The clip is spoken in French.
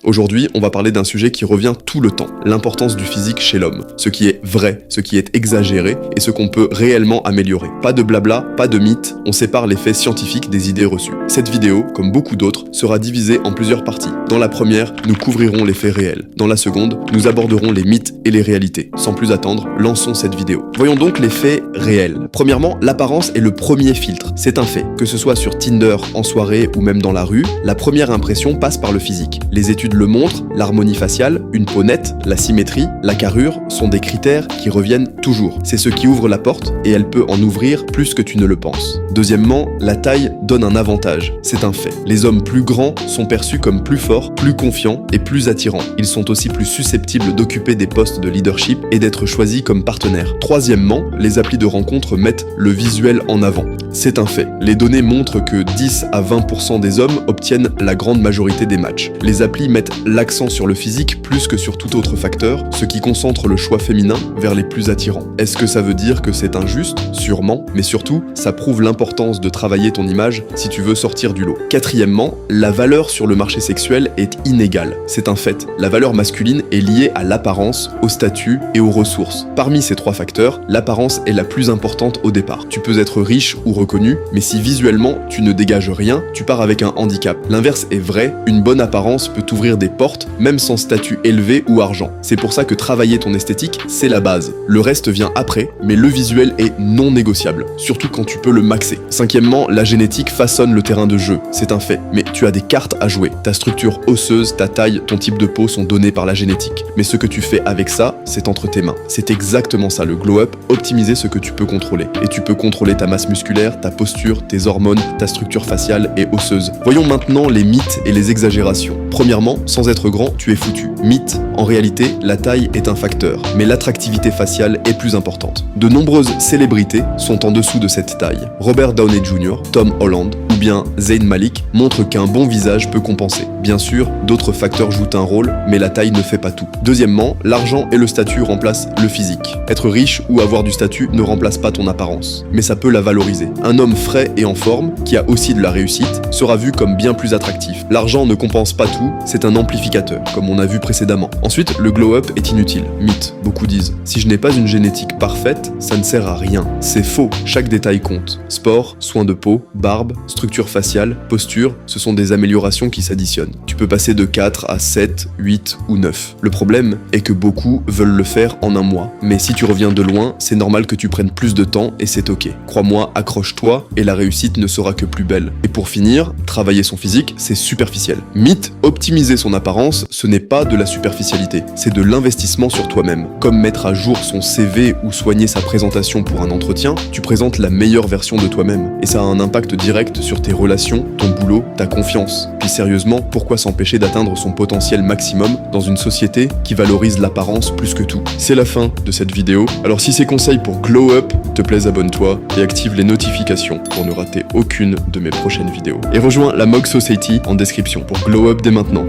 Aujourd'hui, on va parler d'un sujet qui revient tout le temps, l'importance du physique chez l'homme. Ce qui est vrai, ce qui est exagéré et ce qu'on peut réellement améliorer. Pas de blabla, pas de mythes, on sépare les faits scientifiques des idées reçues. Cette vidéo, comme beaucoup d'autres, sera divisée en plusieurs parties. Dans la première, nous couvrirons les faits réels. Dans la seconde, nous aborderons les mythes et les réalités. Sans plus attendre, lançons cette vidéo. Voyons donc les faits réels. Premièrement, l'apparence est le premier filtre. C'est un fait. Que ce soit sur Tinder, en soirée ou même dans la rue, la première impression passe par le physique. Les études le montrent, l'harmonie faciale, une peau nette, la symétrie, la carrure sont des critères qui reviennent toujours. C'est ce qui ouvre la porte et elle peut en ouvrir plus que tu ne le penses. Deuxièmement, la taille donne un avantage. C'est un fait. Les hommes plus grands sont perçus comme plus forts, plus confiants et plus attirants. Ils sont aussi plus susceptibles d'occuper des postes de leadership et d'être choisis comme partenaires. Troisièmement, les applis de rencontre mettent le visuel en avant. C'est un fait. Les données montrent que 10 à 20% des hommes obtiennent la grande majorité des matchs. Les applis mettent l'accent sur le physique plus que sur tout autre facteur, ce qui concentre le choix féminin vers les plus attirants. Est-ce que ça veut dire que c'est injuste? Sûrement, mais surtout, ça prouve l'importance de travailler ton image si tu veux sortir du lot. Quatrièmement, la valeur sur le marché sexuel est inégale. C'est un fait. La valeur masculine est liée à l'apparence, au statut et aux ressources. Parmi ces trois facteurs, l'apparence est la plus importante au départ. Tu peux être riche ou reconnu, mais si visuellement tu ne dégages rien, tu pars avec un handicap. L'inverse est vrai, une bonne apparence peut t'ouvrir des portes, même sans statut élevé ou argent. C'est pour ça que travailler ton esthétique, c'est la base. Le reste vient après, mais le visuel est non négociable, surtout quand tu peux le maxer. Cinquièmement, la génétique façonne le terrain de jeu, c'est un fait, mais tu as des cartes à jouer. Ta structure osseuse, ta taille, ton type de peau sont donnés par la génétique. Mais ce que tu fais avec ça, c'est entre tes mains. C'est exactement ça, le glow-up, optimiser ce que tu peux contrôler. Et tu peux contrôler ta masse musculaire, ta posture, tes hormones, ta structure faciale et osseuse. Voyons maintenant les mythes et les exagérations. Premièrement, sans être grand, tu es foutu. Mythe, en réalité, la taille est un facteur, mais l'attractivité faciale est plus importante. De nombreuses célébrités sont en dessous de cette taille. Robert Downey Jr., Tom Holland ou bien Zayn Malik montrent qu'un bon visage peut compenser. Bien sûr, d'autres facteurs jouent un rôle, mais la taille ne fait pas tout. Deuxièmement, l'argent et le statut remplacent le physique. Être riche ou avoir du statut ne remplace pas ton apparence, mais ça peut la valoriser. Un homme frais et en forme, qui a aussi de la réussite, sera vu comme bien plus attractif. L'argent ne compense pas tout, c'est un amplificateur, comme on a vu précédemment. Ensuite, le glow-up est inutile. Mythe, beaucoup disent. Si je n'ai pas une génétique parfaite, ça ne sert à rien. C'est faux, chaque détail compte. Sport, soins de peau, barbe, structure faciale, posture, ce sont des améliorations qui s'additionnent. Tu peux passer de 4 à 7, 8 ou 9. Le problème est que beaucoup veulent le faire en un mois. Mais si tu reviens de loin, c'est normal que tu prennes plus de temps et c'est ok. Crois-moi, accroche-toi et la réussite ne sera que plus belle. Et pour finir, travailler son physique, c'est superficiel. Mythe, optimiser son apparence, ce n'est pas de la superficialité, c'est de l'investissement sur toi-même. Comme mettre à jour son CV ou soigner sa présentation pour un entretien, tu présentes la meilleure version de toi-même. Et ça a un impact direct sur tes relations, ton boulot, ta confiance. Puis sérieusement, pourquoi s'empêcher d'atteindre son potentiel maximum dans une société qui valorise l'apparence plus que tout? C'est la fin de cette vidéo. Alors si ces conseils pour glow up te plaisent, abonne-toi et active les notifications pour ne rater aucune de mes prochaines vidéos. Et rejoins la Mog Society en description pour glow up dès maintenant.